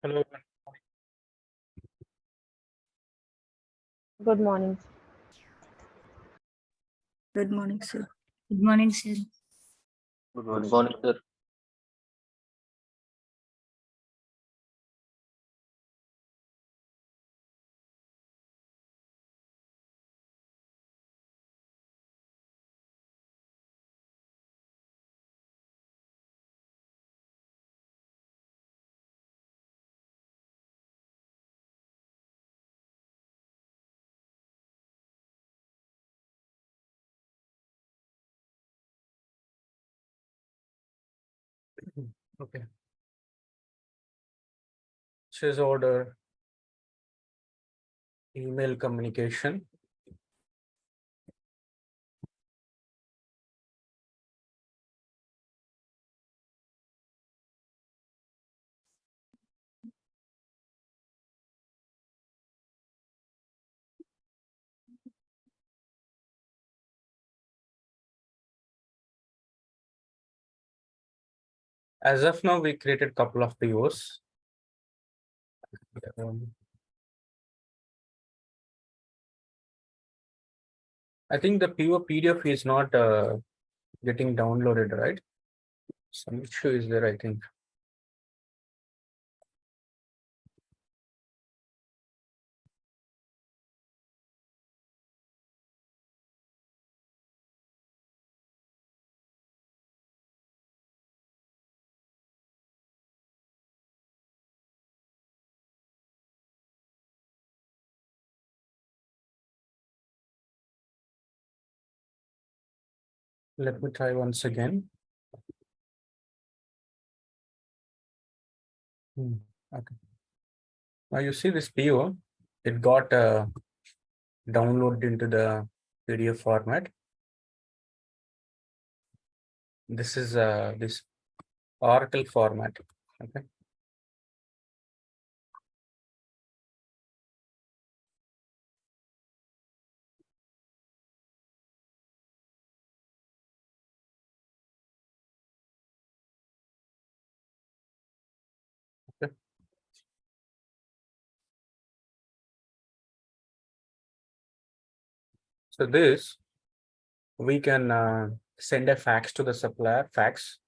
Hello. Good morning. Good morning, sir. Good morning, sir. Good morning, sir. Okay. Says order email communication. As of now, we created a couple of POs. I think the PO PDF is not getting downloaded, right? Some issue is there, I think. Let me try once again. Okay. Now you see this PO, it got downloaded into the PDF format. This is this Oracle format. Okay. Okay. So this we can send a fax to the supplier, fax,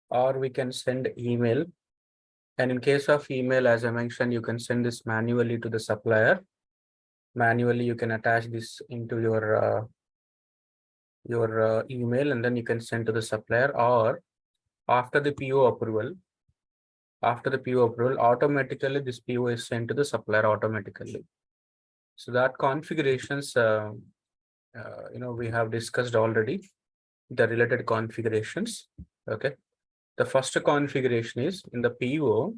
or we can send email. And in case of email, as I mentioned, you can send this manually to the supplier. Manually, you can attach this into your email, and then you can send to the supplier. Or after the PO approval, automatically this PO is sent to the supplier automatically. So that configurations, we have discussed already the related configurations. Okay. The first configuration is in the PO,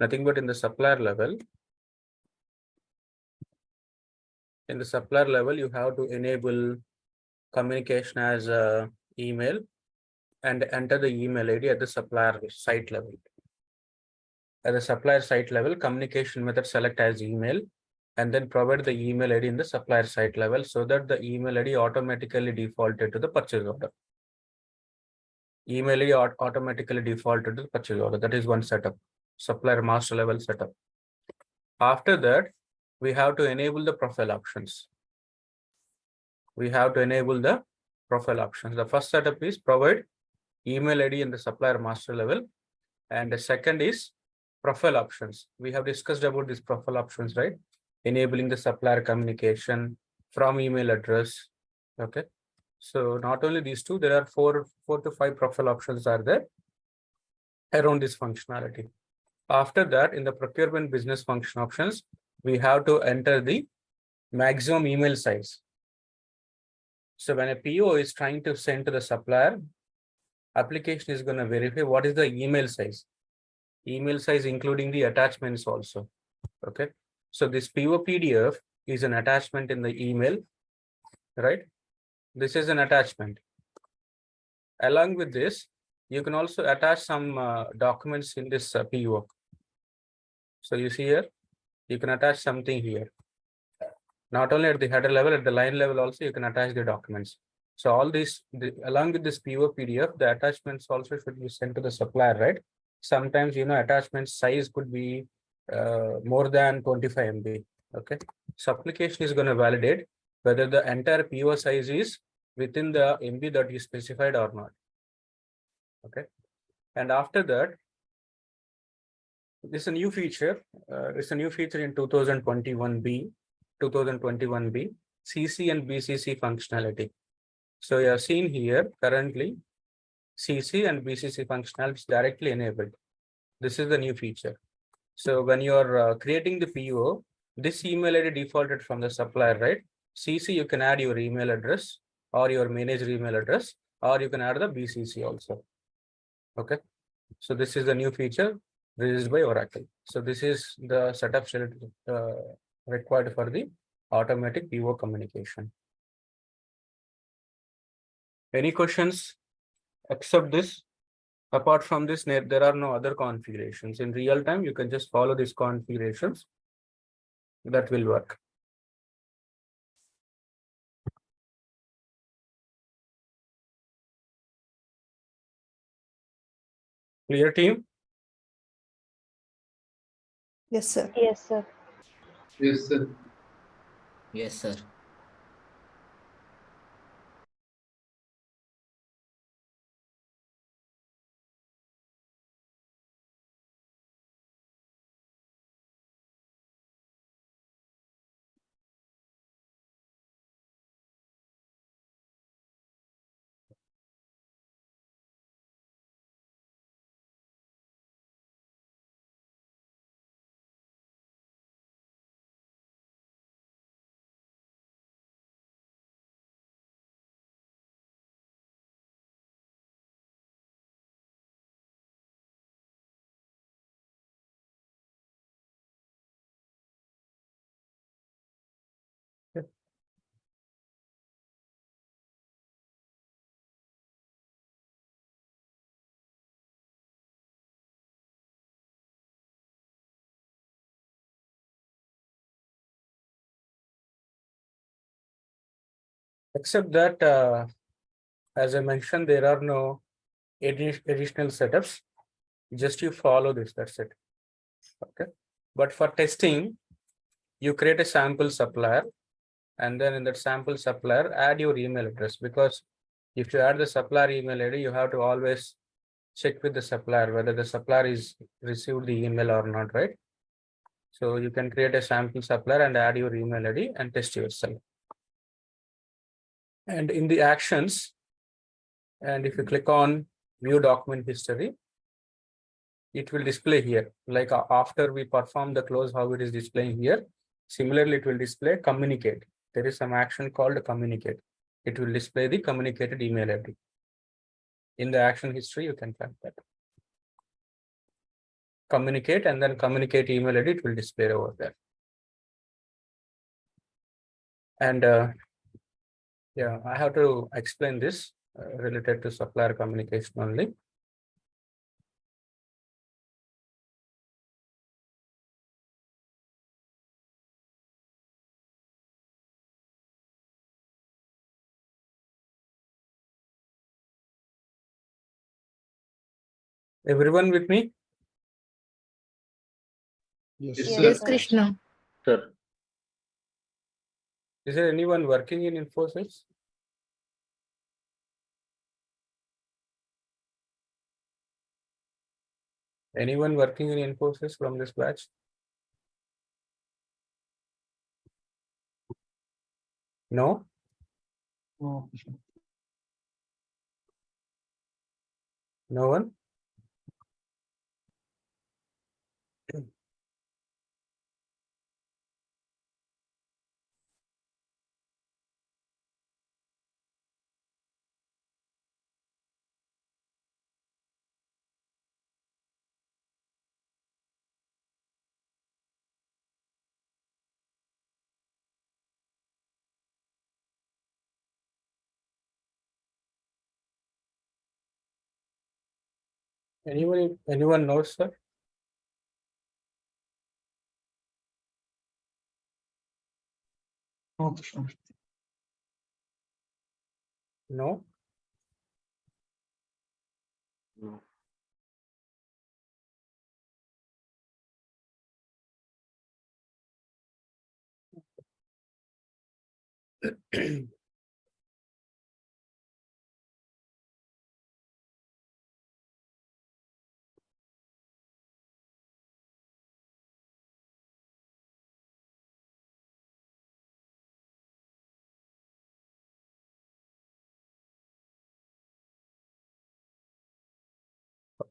nothing but in the supplier level. In the supplier level, you have to enable communication as email and enter the email ID at the supplier site level. At the supplier site level, communication method select as email and then provide the email ID in the supplier site level so that the email ID automatically defaulted to the purchase order. Email ID automatically defaulted to the purchase order. That is one setup, supplier master level setup. After that, we have to enable the profile options. We have to enable the profile options. The first setup is provide email ID in the supplier master level. And the second is profile options. We have discussed about these profile options, right? Enabling the supplier communication from email address. Okay. So not only these two, there are four to five profile options are there around this functionality. After that, in the procurement business function options, we have to enter the maximum email size. So when a PO is trying to send to the supplier, application is going to verify what is the email size. Email size including the attachments also. Okay. So this PO PDF is an attachment in the email, right? This is an attachment. Along with this, you can also attach some documents in this PO. So you see here, you can attach something here. Not only at the header level, at the line level also, you can attach the documents. So all these, along with this PO PDF, the attachments also should be sent to the supplier, right? sometimes, attachment size could be more than 25 MB. Okay. So application is going to validate whether the entire PO size is within the MB that is specified or not. Okay. And after that, this is a new feature. It's a new feature in 2021B, CC and BCC functionality. So you have seen here currently CC and BCC functionality is directly enabled. This is the new feature. So when you are creating the PO, this email ID defaulted from the supplier, right? CC, you can add your email address or your manager email address, or you can add the BCC also. Okay. So this is the new feature released by Oracle. So this is the setup required for the automatic PO communication. Any questions except this? Apart from this, there are no other configurations. In real time, you can just follow these configurations. That will work. Clear, team? Yes, sir. Yes, sir. Yes, sir. Yes, sir. Except that, as I mentioned, there are no additional setups. Just you follow this, that's it. Okay. But for testing, you create a sample supplier, and then in that sample supplier, add your email address, because if you add the supplier email ID, you have to always check with the supplier whether the supplier is received the email or not, right? So you can create a sample supplier and add your email ID and test yourself. And in the actions, and if you click on view document history, it will display here. Like after we perform the close, how it is displaying here. Similarly, it will display communicate. There is some action called communicate. It will display the communicated email ID. In the action history, you can find that. Communicate and then communicate email ID, it will display over there. And yeah, I have to explain this related to supplier communication only. Everyone with me? Yes, Yes, sir. Yes, sir. Krishna. Sir. Is there anyone working in Infosys? Anyone working in Infosys from this batch? No? No. No one? Anyone knows, sir? No, Krishna. No? No.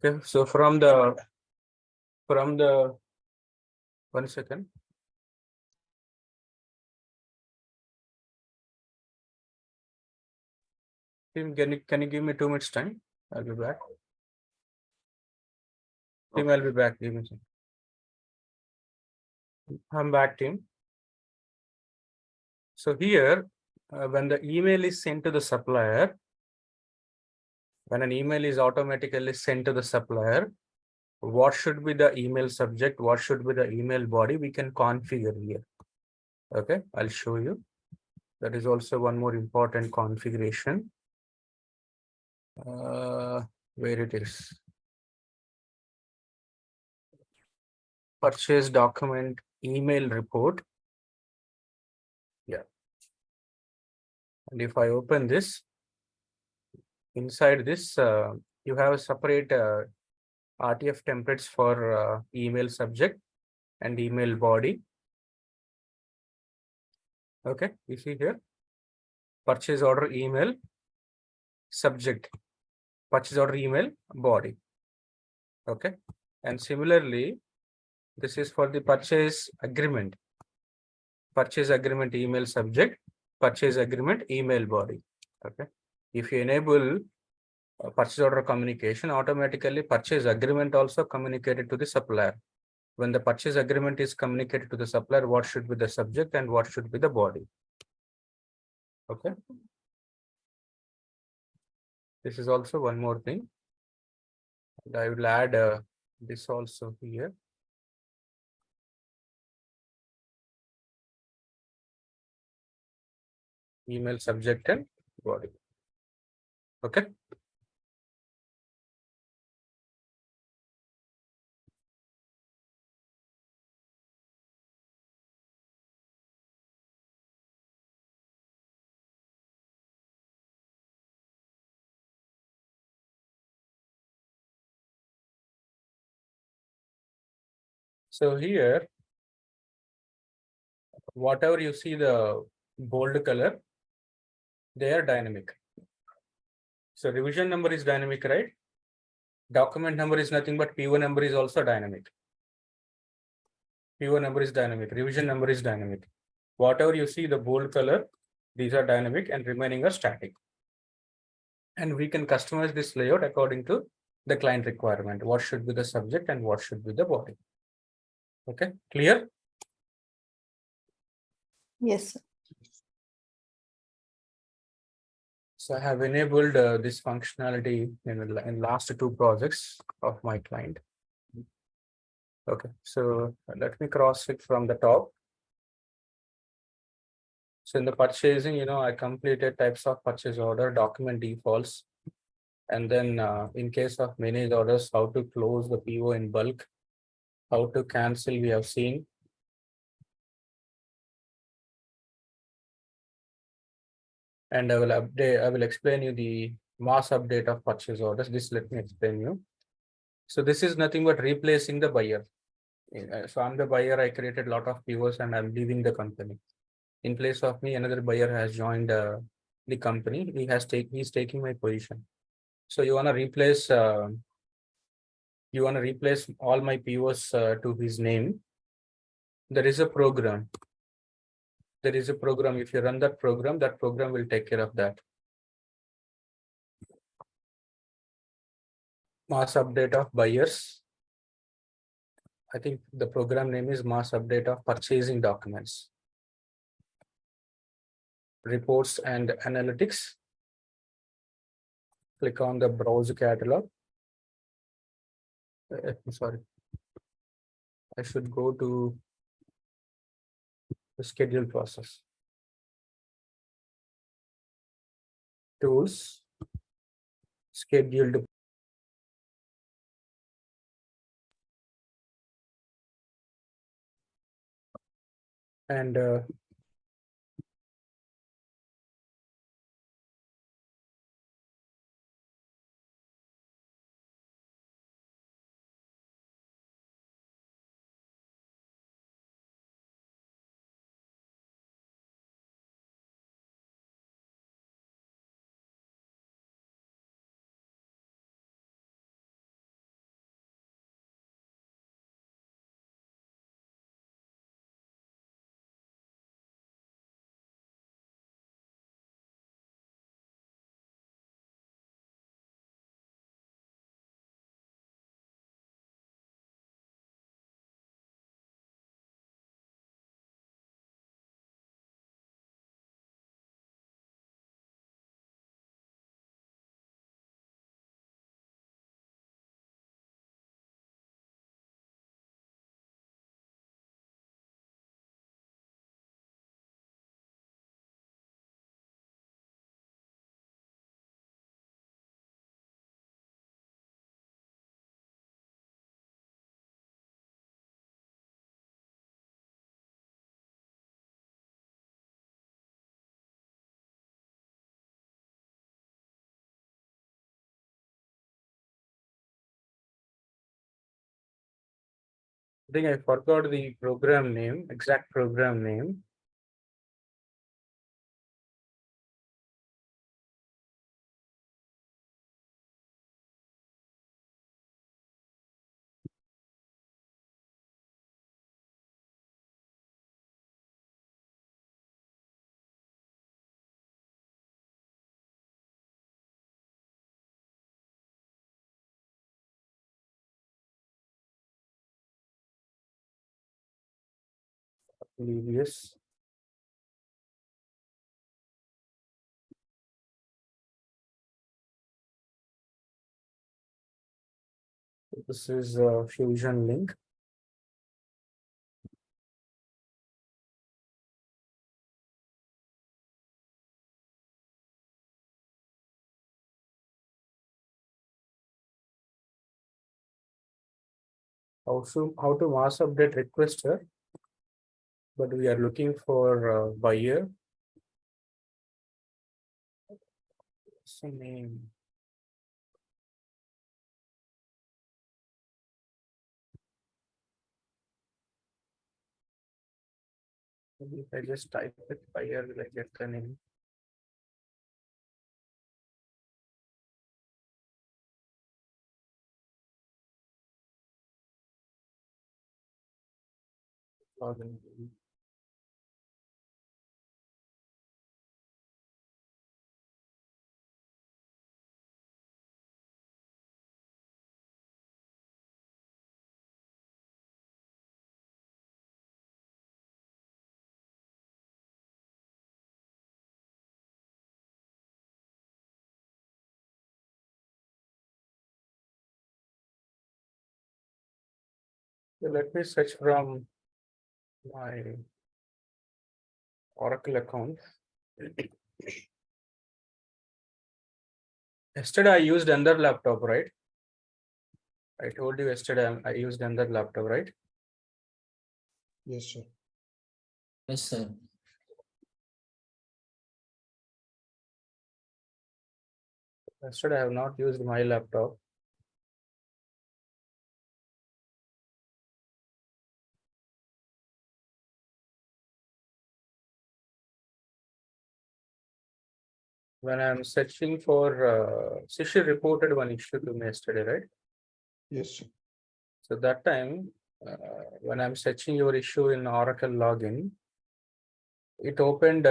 Okay, so from the 1 second. Team, can you give me 2 minutes time? I'll be back. Team, I'll be back. Give me some. I'm back, team. So here, when the email is sent to the supplier, when an email is automatically sent to the supplier, what should be the email subject? What should be the email body? We can configure here. Okay, I'll show you. That is also one more important configuration. Where it is. Purchase document email report. Yeah. And if I open this, inside this, you have a separate RTF templates for email subject and email body. Okay, you see here, purchase order email subject, purchase order email body. Okay, and similarly, this is for the purchase agreement email subject, purchase agreement email body. Okay, if you enable purchase order communication, automatically purchase agreement also communicated to the supplier. When the purchase agreement is communicated to the supplier, what should be the subject and what should be the body? Okay. This is also one more thing. And I will add this also here. Email subject and body. Okay. So here, whatever you see the bold color, they are dynamic. So revision number is dynamic, right? Document number is nothing but PO number is also dynamic. PO number is dynamic. Revision number is dynamic. Whatever you see the bold color, these are dynamic and remaining are static. And we can customize this layout according to the client requirement. What should be the subject and what should be the body? Okay, clear? Yes, sir. So I have enabled this functionality in last 2 projects of my client. Okay, so let me cross it from the top. So in the purchasing, I completed types of purchase order, document defaults, and then in case of managed orders, how to close the PO in bulk, how to cancel, we have seen. And I will explain you the mass update of purchase orders. This let me explain you. So this is nothing but replacing the buyer. So I'm the buyer, I created a lot of POs and I'm leaving the company. In place of me, another buyer has joined the company. He's taking my position. So you want to replace all my POs to his name. There is a program. If you run that program will take care of that. Mass update of buyers. I think the program name is mass update of purchasing documents. Reports and analytics. Click on the browse catalog. Sorry. I should go to the schedule process. Tools. Scheduled. And think I forgot the program name, exact program name. Yes. This is a Fusion link. How to mass update requester, but we are looking for buyer. What's the name? Maybe if I just type it buyer, will I get the name? Login. So let me search from my Oracle account. Yesterday I used another laptop, right? I told you yesterday I used another laptop, right? Yes, sir. Yes, sir. Yesterday I have not used my laptop. When I'm searching for, she reported one issue to me yesterday, right? Yes, sir. So that time, when I'm searching your issue in Oracle login, it opened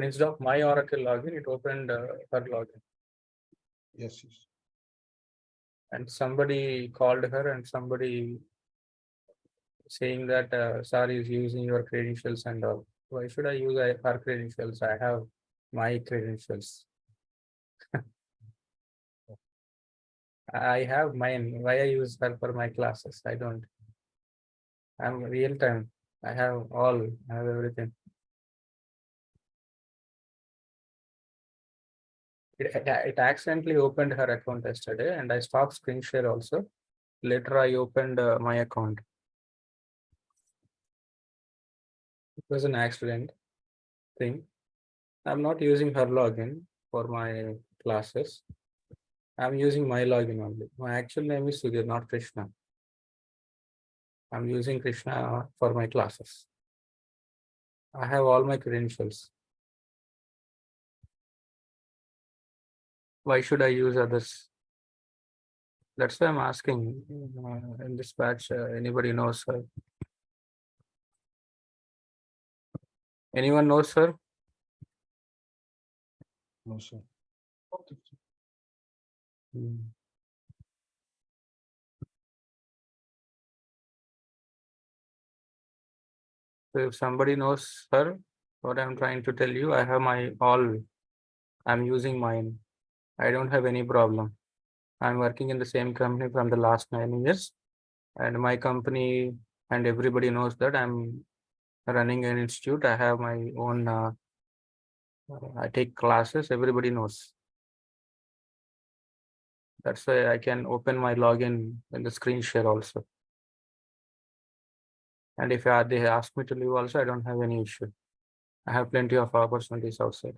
instead of my Oracle login, it opened her login. Yes, yes. And somebody called her and somebody saying that Sari is using your credentials and all. Why should I use her credentials? I have my credentials. I have mine. Why I use her for my classes? I don't. I'm real time. I have all. I have everything. It accidentally opened her account yesterday, and I stopped screen share also. Later, I opened my account. It was an accident thing. I'm not using her login for my classes. I'm using my login only. My actual name is Sudhir, not Krishna. I'm using Krishna for my classes. I have all my credentials. Why should I use others? That's why I'm asking in this batch. Anybody knows her? Anyone knows her? No, sir. Hmm. So if somebody knows her, what I'm trying to tell you, I have my all. I'm using mine. I don't have any problem. I'm working in the same company from the last 9 years, and my company and everybody knows that I'm running an institute. I have my own. I take classes. Everybody knows. That's why I can open my login in the screen share also. And if they ask me to leave also, I don't have any issue. I have plenty of opportunities outside.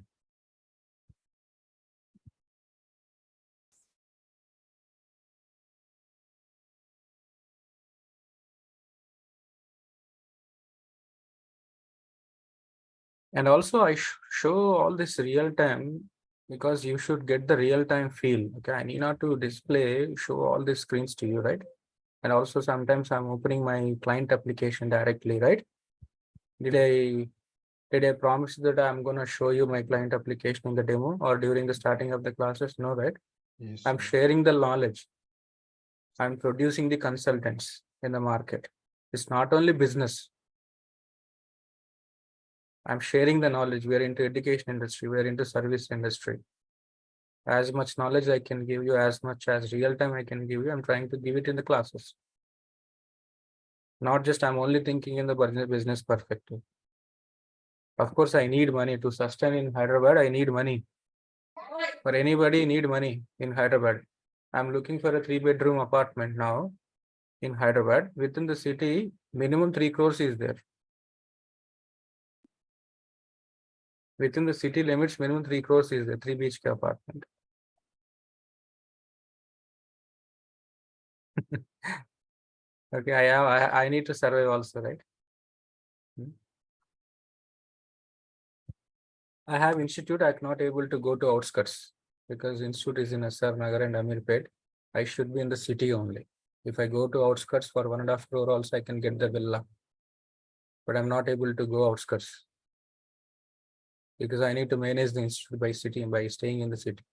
And also I show all this real time because you should get the real time feel. Okay, I need not to display, show all the screens to you, right? And also sometimes I'm opening my client application directly, right? Did I promise that I'm gonna show you my client application in the demo or during the starting of the classes? No, right? Yes, I'm sir. sharing the knowledge. I'm producing the consultants in the market. It's not only business. I'm sharing the knowledge. We're into education industry. We're into service industry. As much knowledge I can give you, as much as real time I can give you, I'm trying to give it in the classes. Not just I'm only thinking in the business perspective. Of course, I need money to sustain in Hyderabad. I need money. For anybody need money in Hyderabad. I'm looking for a 3-bedroom apartment now in Hyderabad. Within the city, minimum 3 crores is there. Within the city limits, minimum 3 crores is there, 3 BHK apartment. Okay, I need to survive also, right? I have institute. I'm not able to go to outskirts because institute is in SR Nagar and Amirpet. I should be in the city only. If I go to outskirts for 1.5 crore also, I can get the villa. But I'm not able to go outskirts because I need to manage the institute by city and by staying in the city.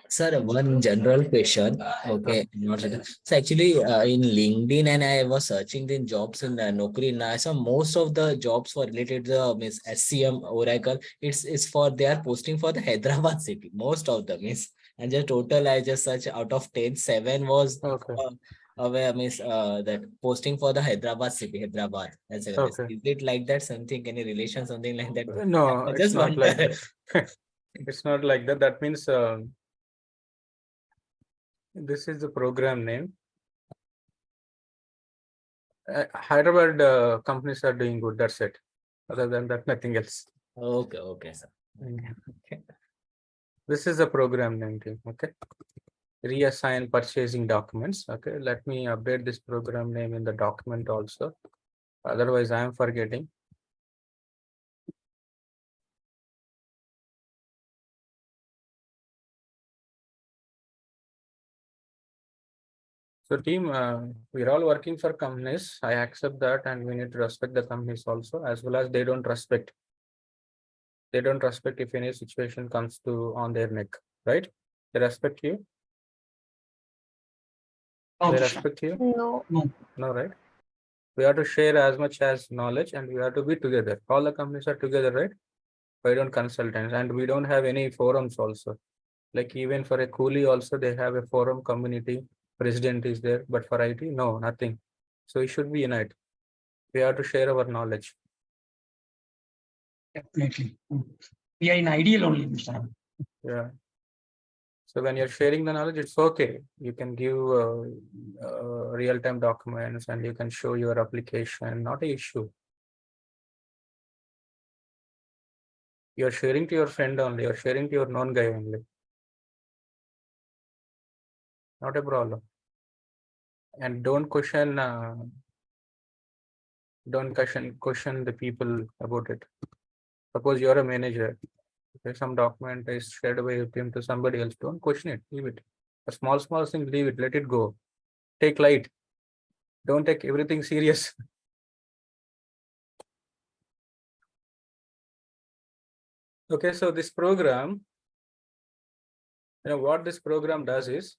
Sir, one general question. Okay, not like that. So actually, in LinkedIn, and I was searching the jobs in Naukri, and I saw most of the jobs were related to Miss SCM Oracle. It's for they are posting for the Hyderabad city. Most of them is, and the total I just searched out of 10, 7 was Okay. where Miss that posting for the Hyderabad city, Hyderabad. That's it. Okay. Is it like that? Something, any relation, something like that? No, I it's just not like wonder. that. It's not like that. That means this is the program name. Hyderabad companies are doing good. That's it. Other than that, nothing else. Okay, okay, sir. Okay. This is the program name. Okay. Reassign purchasing documents. Okay. Let me update this program name in the document also. Otherwise, I am forgetting. So team, we're all working for companies. I accept that, and we need to respect the companies also, as well as they don't respect. They don't respect if any situation comes to on their neck, right? They respect you. They respect you. No. No, right? We have to share as much as knowledge, and we have to be together. All the companies are together, right? Why don't consultants? And we don't have any forums also. Like even for a coolie also, they have a forum community. President is there, but for IT, no, nothing. So we should be united. We have to share our knowledge. Definitely. We are in ideal only, Mr. Ram. Yeah. So when you're sharing the knowledge, it's okay. You can give real-time documents and you can show your application, not an issue. You're sharing to your friend only, you're sharing to your known guy only. Not a problem. And don't question the people about it. Suppose you're a manager. If some document is shared by him to somebody else, don't question it, leave it. A small thing, leave it, let it go. Take light. Don't take everything serious. Okay, so this program, what this program does is,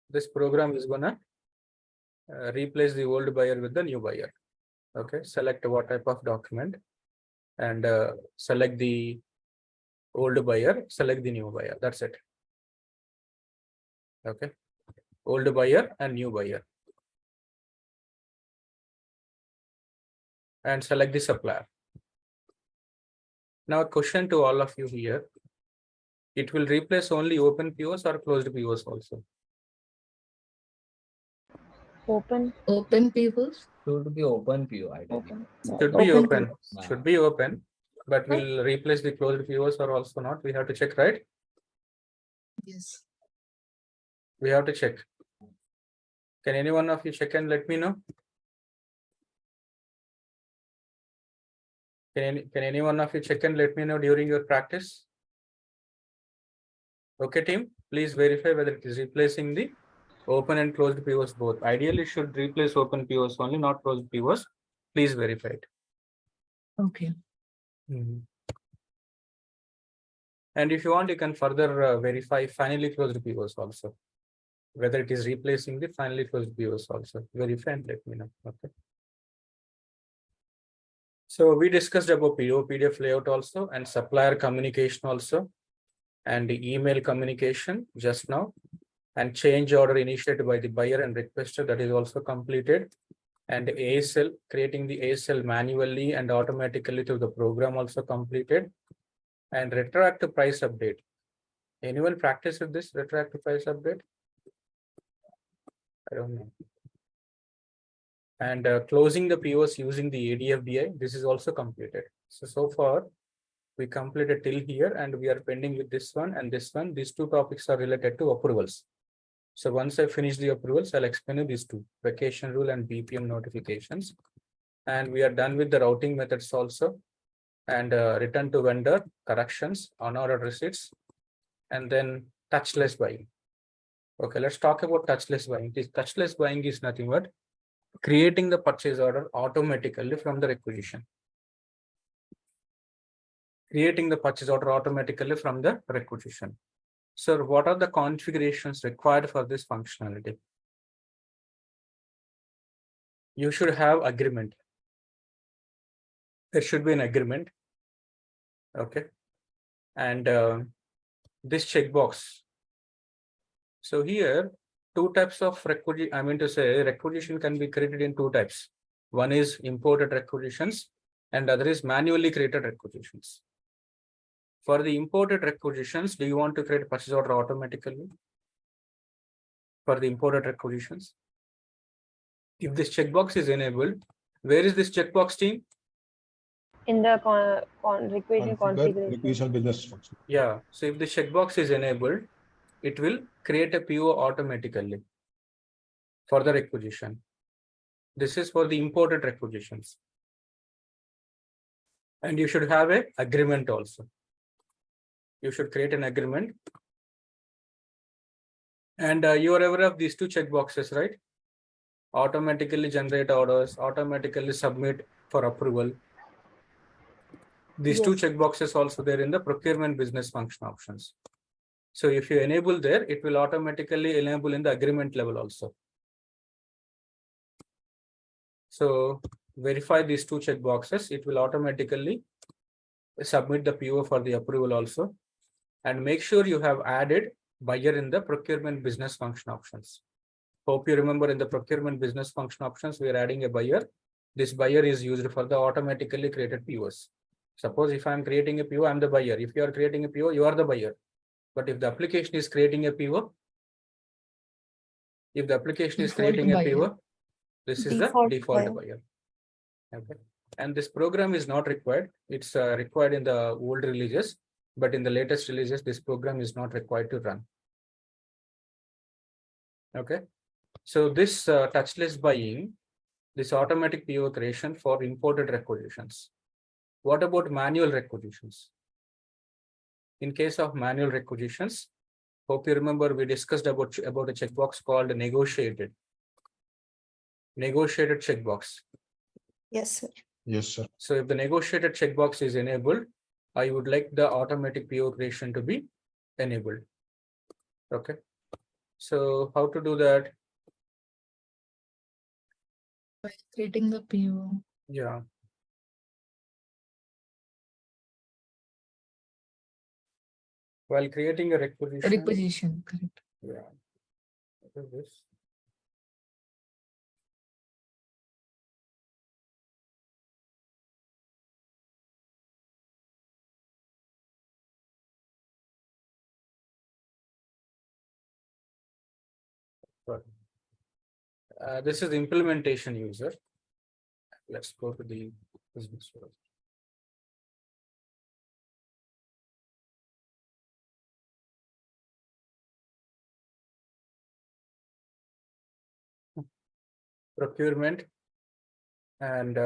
this program is gonna replace the old buyer with the new buyer. Okay, select what type of document and select the old buyer, select the new buyer. That's it. Okay, old buyer and new buyer. And select the supplier. Now, a question to all of you here. It will replace only open POs or closed POs also. Open. Open peoples. Should be open PO, I think. Open. Should be open. PO. Should be open. But will replace the closed POs or also not? We have to check, right? Yes. We have to check. Can any one of you check and let me know? Can any one of you check and let me know during your practice? Okay, team, please verify whether it is replacing the open and closed POs both. Ideally, it should replace open POs only, not closed POs. Please verify it. Okay. And if you want, you can further verify finally closed POs also. Whether it is replacing the finally closed POs also. Verify and let me know. Okay. So we discussed about PO, PDF layout also, and supplier communication also, and the email communication just now, and change order initiated by the buyer and requester, that is also completed. And ASL, creating the ASL manually and automatically through the program also completed. And retroactive price update. Anyone practice with this retroactive price update? I don't know. And closing the POs using the ADFDI, this is also completed. So far, we completed till here, and we are pending with this one and this one. These two topics are related to approvals. So once I finish the approvals, I'll explain you these two, vacation rule and BPM notifications. And we are done with the routing methods also. And return to vendor, corrections, unordered receipts, and then touchless buying. Okay, let's talk about touchless buying. This touchless buying is nothing but creating the purchase order automatically from the requisition. Creating the purchase order automatically from the requisition. So what are the configurations required for this functionality? You should have agreement. There should be an agreement. Okay. And this checkbox. So here, two types of requisition, I mean to say requisition can be created in two types. One is imported requisitions and other is manually created requisitions. For the imported requisitions, do you want to create purchase order automatically? For the imported requisitions? If this checkbox is enabled, where is this checkbox, team? In the requisition configuration. Requisition business function. Yeah, so if the checkbox is enabled, it will create a PO automatically for the requisition. This is for the imported requisitions. And you should have an agreement also. You should create an agreement. And you are aware of these two checkboxes, right? Automatically generate orders, automatically submit for approval. These two checkboxes also there in the procurement business function options. So if you enable there, it will automatically enable in the agreement level also. So verify these two checkboxes. It will automatically submit the PO for the approval also. And make sure you have added buyer in the procurement business function options. Hope you remember in the procurement business function options, we are adding a buyer. This buyer is used for the automatically created POs. Suppose if I'm creating a PO, I'm the buyer. If you are creating a PO, you are the buyer. But if the application is creating a PO, this is the default buyer. Okay. And this program is not required. It's required in the old releases, but in the latest releases, this program is not required to run. Okay. So this touchless buying, this automatic PO creation for imported requisitions. What about manual requisitions? In case of manual requisitions, hope you remember we discussed about a checkbox called negotiated. Negotiated checkbox. Yes, sir. Yes, sir. So if the negotiated checkbox is enabled, I would like the automatic PO creation to be enabled. Okay. So how to do that? By creating the PO. Yeah. While creating a requisition. Correct. Yeah. What is this? This is the implementation user. Let's go to the business world. procurement and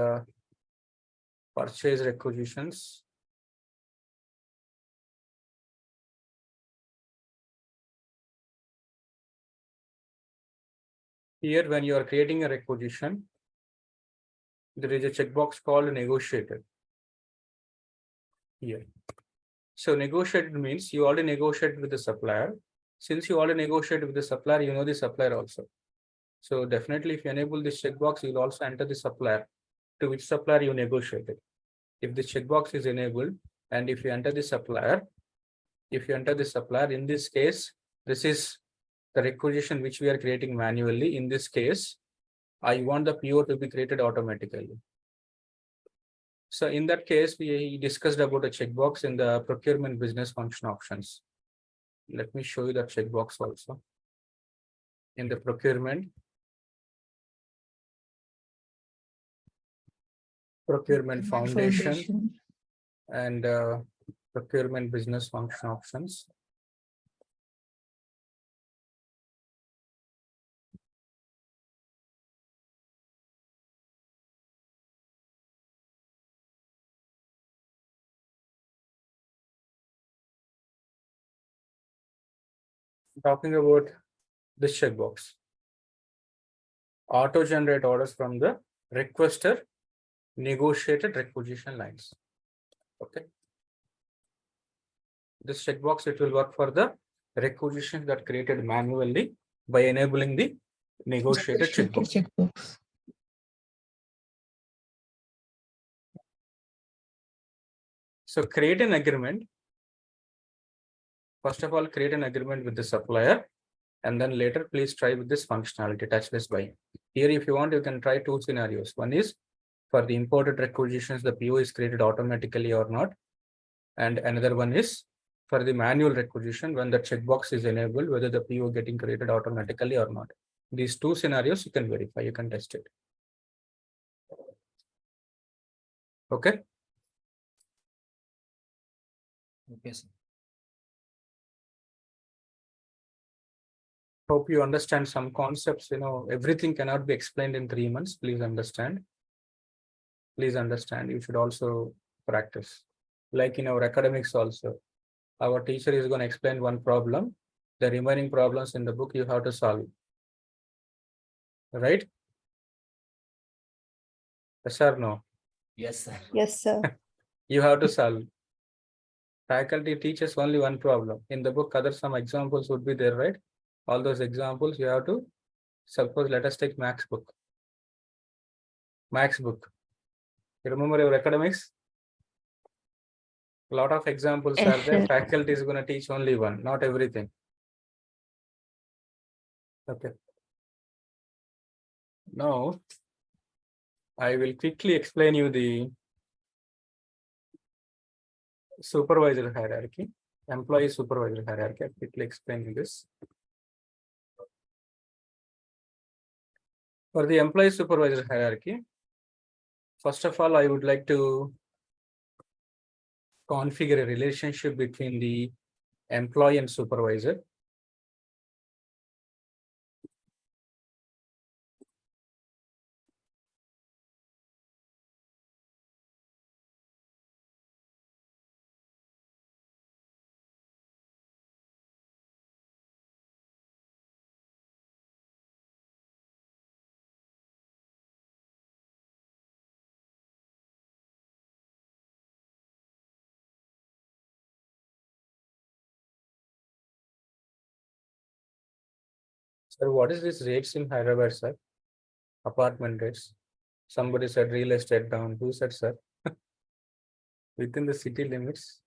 purchase requisitions. Here, when you are creating a requisition, there is a checkbox called negotiated here. So negotiated means you already negotiated with the supplier. Since you already negotiated with the supplier, you know the supplier also. So definitely if you enable this checkbox, you'll also enter the supplier to which supplier you negotiated. If the checkbox is enabled and if you enter the supplier, in this case, this is the requisition which we are creating manually. In this case, I want the PO to be created automatically. So in that case, we discussed about a checkbox in the procurement business function options. Let me show you that checkbox also. In the procurement foundation and procurement business function options. Talking about this checkbox. Auto generate orders from the requester negotiated requisition lines. Okay. This checkbox, it will work for the requisitions that created manually by enabling the negotiated checkbox. So create an agreement. First of all, create an agreement with the supplier, and then later please try with this functionality, touchless buying. Here, if you want, you can try two scenarios. One is for the imported requisitions, the PO is created automatically or not. And another one is for the manual requisition, when the checkbox is enabled, whether the PO getting created automatically or not. These two scenarios you can verify, you can test it. Okay. Okay, sir. Hope you understand some concepts. You know, everything cannot be explained in 3 months. Please understand. Please understand. You should also practice. Like in our academics also, our teacher is going to explain one problem. The remaining problems in the book you have to solve. Right? Yes or no? Yes, sir. Yes, sir. You have to solve. Faculty teaches only one problem. In the book, other some examples would be there, right? All those examples you have to, suppose let us take Max book. Max book. You remember your academics? A lot of examples Yes, are there. sir. Faculty is going to teach only one, not everything. Okay. Now, I will quickly explain you the supervisor hierarchy, employee supervisor hierarchy. I'll quickly explain you this. For the employee supervisor hierarchy, first of all, I would like to configure a relationship between the employee and supervisor. Sir, what is this rates in Hyderabad, sir? Apartment rates. Somebody said real estate down. Who said, sir? Within the city limits.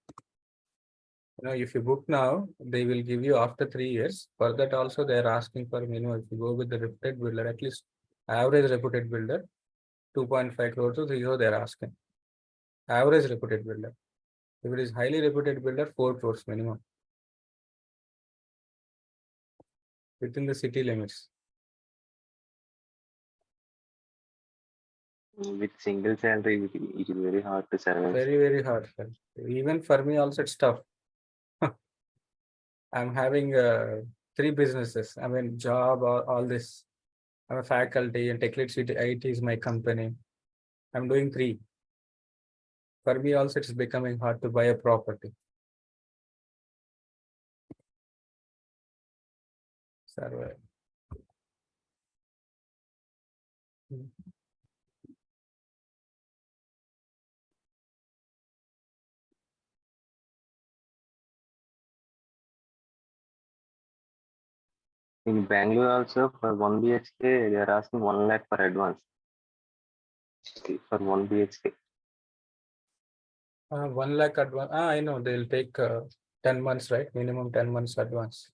You know, if you book now, they will give you after 3 years. For that also, they are asking for minimum. If you go with the reputed builder, at least average reputed builder, 2.5 crores to 3 crores they are asking. Average reputed builder. If it is highly reputed builder, 4 crores minimum. Within the city limits. With single salary, it is very hard to survive. Very, very hard, sir. Even for me also it's tough. I'm having 3 businesses. I mean, job, all this. I'm a faculty and TechLead IT is my company. I'm doing 3. For me also it's becoming hard to buy a property. Survey. In Bangalore also for 1 BHK, they are asking 1 lakh per advance. For 1 BHK. 1 lakh advance. I know they'll take 10 months, right? Minimum 10 months advance.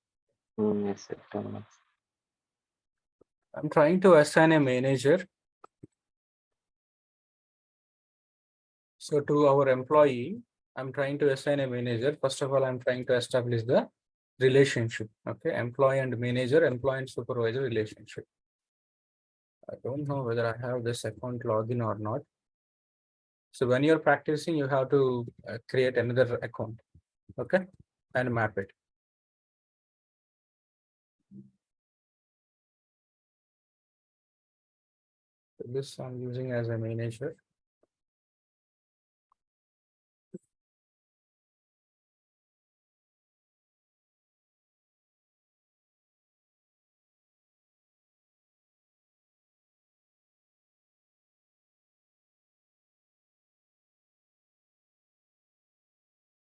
Yes, sir. 10 months. I'm trying to assign a manager. So to our employee, I'm trying to assign a manager. First of all, I'm trying to establish the relationship. Okay, employee and manager, employee and supervisor relationship. I don't know whether I have this account login or not. So when you're practicing, you have to create another account, okay, and map it. So this I'm using as a manager.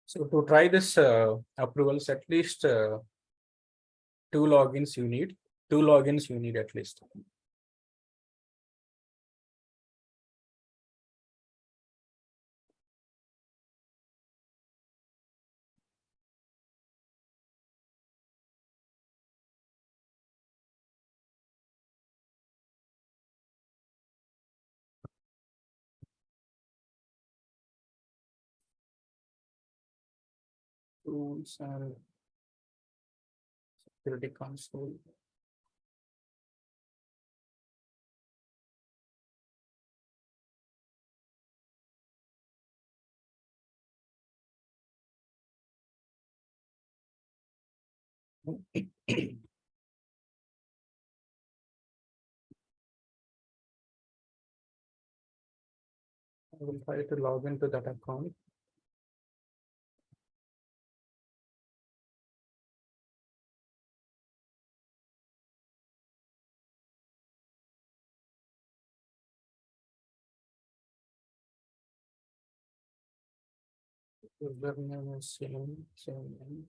So to try this approvals, at least 2 logins you need. 2 logins you need at least. Tools and security console. I will try to log into that account. Username is same name.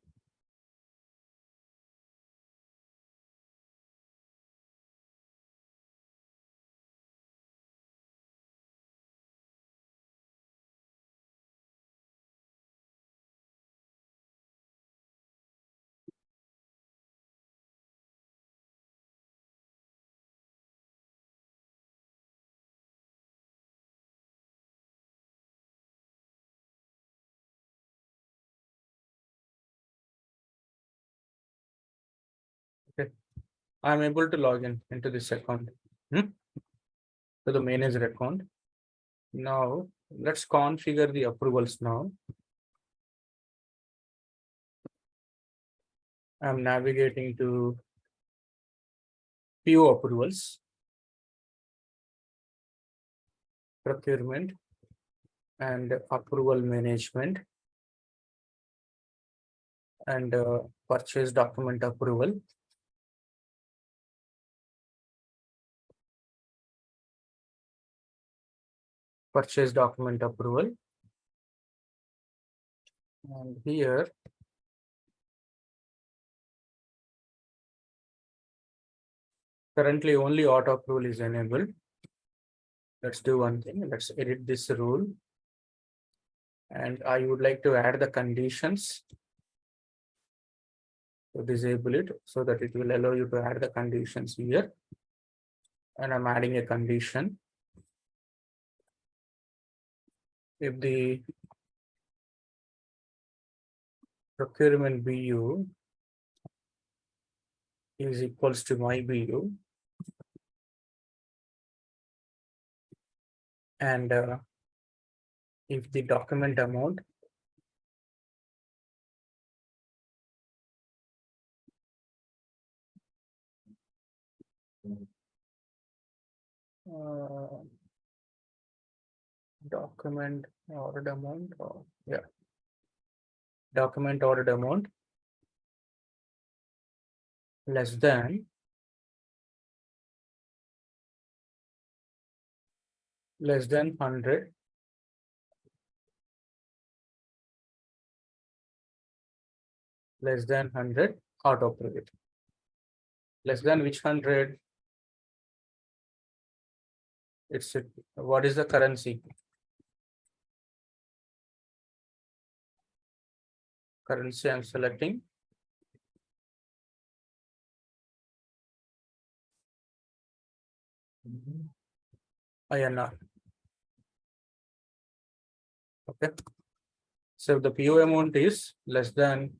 Okay, I'm able to log in into this account. To the manager account. Now let's configure the approvals now. I'm navigating to PO approvals, procurement, and approval management, and purchase document approval. Purchase document approval. And here currently only auto approval is enabled. Let's do one thing. Let's edit this rule. And I would like to add the conditions to disable it so that it will allow you to add the conditions here. And I'm adding a condition. If the procurement BU is equals to my BU, and if the document amount Document ordered amount, or yeah, document ordered amount less than 100 less than 100 auto private. Less than which 100? It's what is the currency? Currency I'm selecting INR. Okay. So the PO amount is less than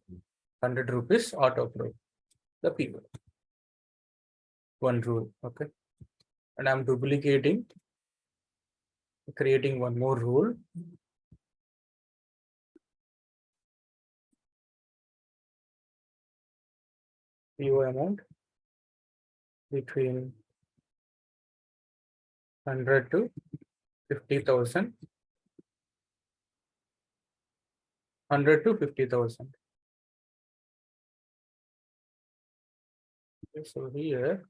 100 rupees, auto approve the PO. One rule. Okay. And I'm duplicating, creating one more rule. PO amount between 100 to 50,000. 100 to 50,000. Okay, so here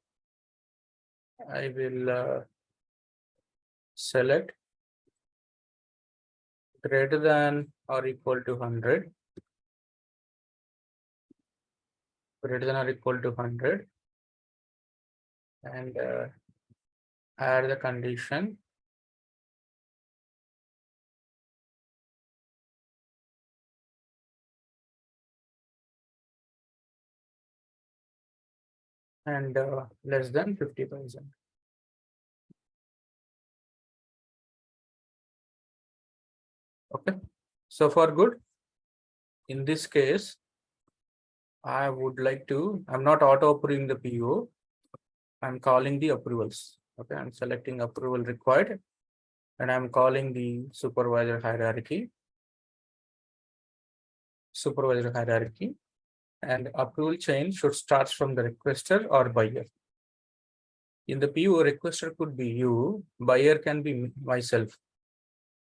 I will select greater than or equal to 100. Greater than or equal to 100. And add the condition and less than 50,000. Okay, so far good. In this case, I would like to, I'm not auto approving the PO. I'm calling the approvals. Okay, I'm selecting approval required and I'm calling the supervisor hierarchy. And approval chain should start from the requester or buyer. In the PO, requester could be you, buyer can be myself.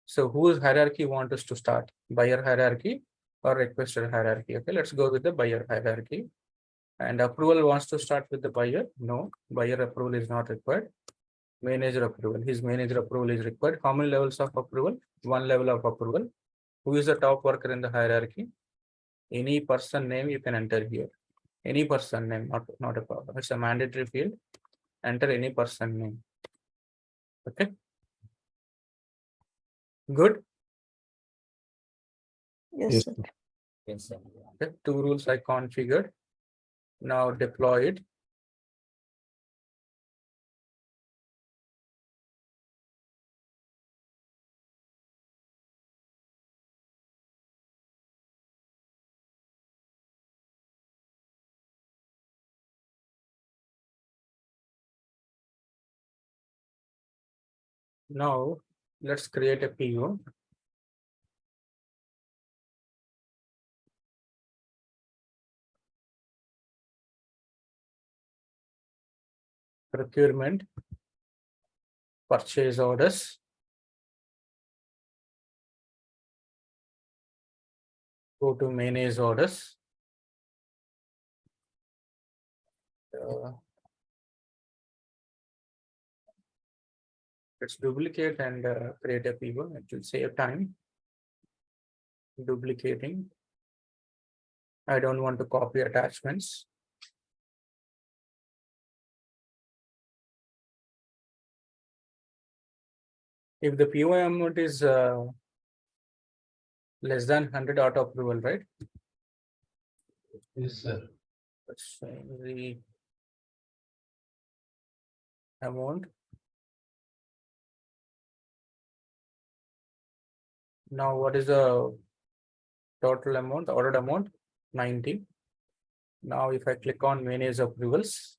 So whose hierarchy want us to start? Buyer hierarchy or requester hierarchy? Okay, let's go with the buyer hierarchy. And approval wants to start with the buyer. No, buyer approval is not required. Manager approval. His manager approval is required. How many levels of approval? One level of approval. Who is the top worker in the hierarchy? Any person name you can enter here. Any person name, not a problem. It's a mandatory field. Enter any person name. Okay. Good. Yes, sir. Yes, sir. Okay. Two rules I configured. Now deploy it. Now let's create a PO. Procurement, purchase orders, go to manage orders. Let's duplicate and create a PO. It will save time. Duplicating. I don't want to copy attachments. If the PO amount is less than 100 auto approval, right? Yes, sir. Let's say the amount. Now, what is the total amount, ordered amount? 90. Now, if I click on manage approvals,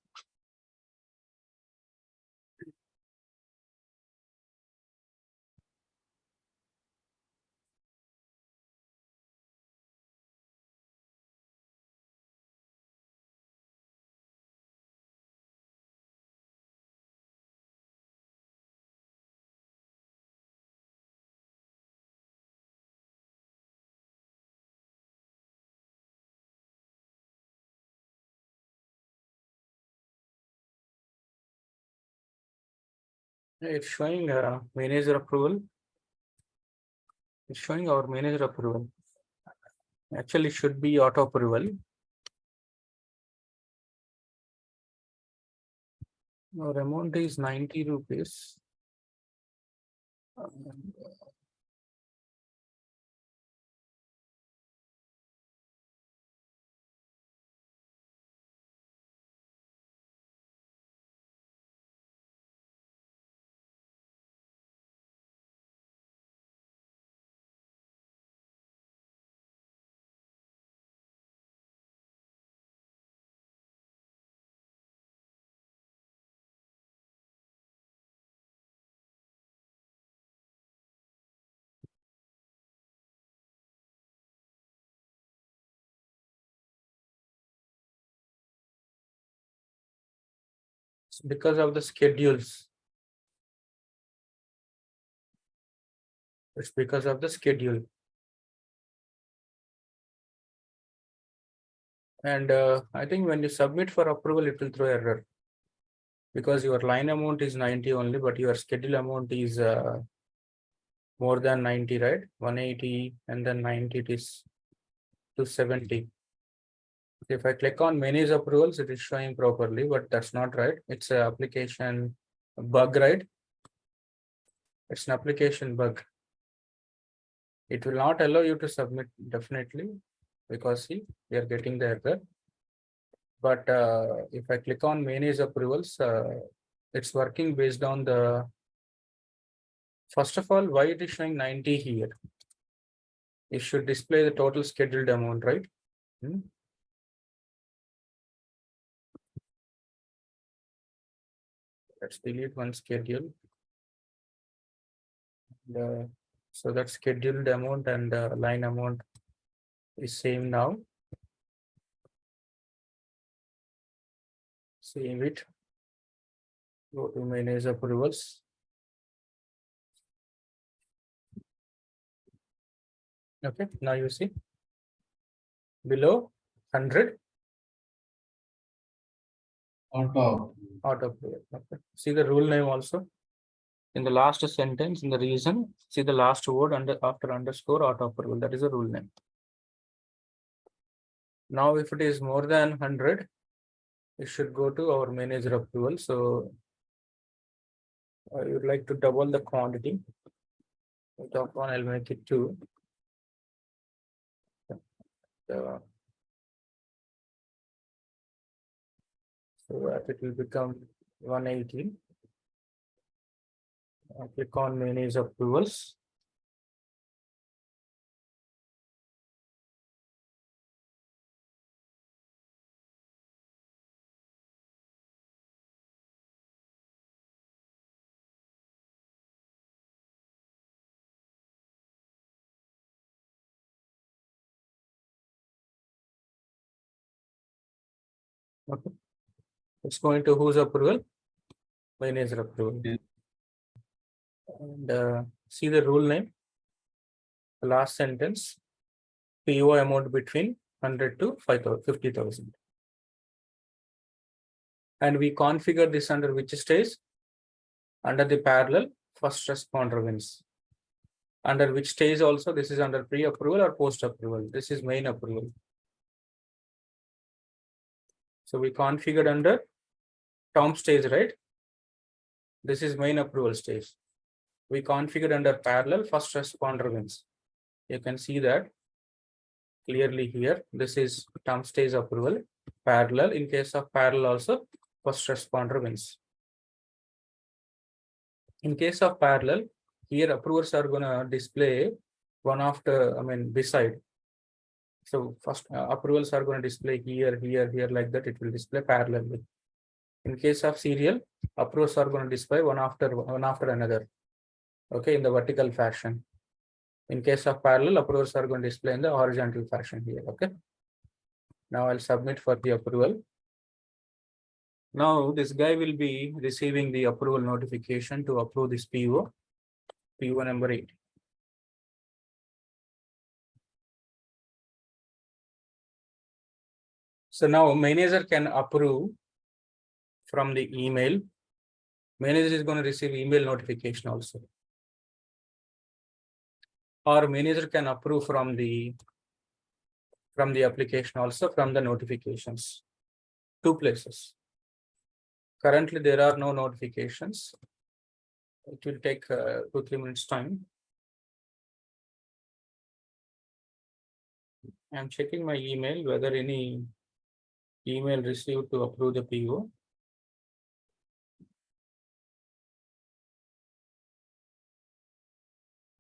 It's showing manager approval. It's showing our manager approval. Actually, it should be auto approval. Our amount is 90 rupees. It's because of the schedules. It's because of the schedule. And I think when you submit for approval, it will throw error. Because your line amount is 90 only, but your schedule amount is more than 90, right? 180 and then 90 it is 270. If I click on manage approvals, it is showing properly, but that's not right. It's an application bug, right? It's an application bug. It will not allow you to submit definitely because see, we are getting the error. But if I click on manage approvals, it's working based on the, first of all, why it is showing 90 here? It should display the total scheduled amount, right? Let's delete one schedule. So that scheduled amount and line amount is same now. Save it. Go to manage approvals. Okay, now you see below 100 auto approval. Okay. See the rule name also in the last sentence in the reason. See the last word under after underscore auto approval. That is a rule name. Now, if it is more than 100, it should go to our manager approval. So I would like to double the quantity. Top one, I'll make it 2. So that it will become 180. Click on manage approvals. Okay. It's going to whose approval? Manager approval. And see the rule name. The last sentence. PO amount between 100 to 50,000. And we configure this under which stage? Under the parallel first responder wins. Under which stage also? This is under pre-approval or post-approval. This is main approval. So we configured under Tom stage, right? This is main approval stage. We configured under parallel first responder wins. You can see that clearly here. This is Tom stage approval. Parallel. In case of parallel also, first responder wins. In case of parallel, here approvers are gonna display one after, beside. So first approvals are going to display here, here, like that. It will display parallelly. In case of serial, approvals are going to display one after another. Okay, in the vertical fashion. In case of parallel, approvals are going to display in the horizontal fashion here. Okay. Now I'll submit for the approval. Now this guy will be receiving the approval notification to approve this PO number 8. So now manager can approve from the email Manager is going to receive email notification also. Or manager can approve from the application also, from the notifications. Two places. Currently, there are no notifications. It will take 2-3 minutes time. I'm checking my email whether any email received to approve the PO.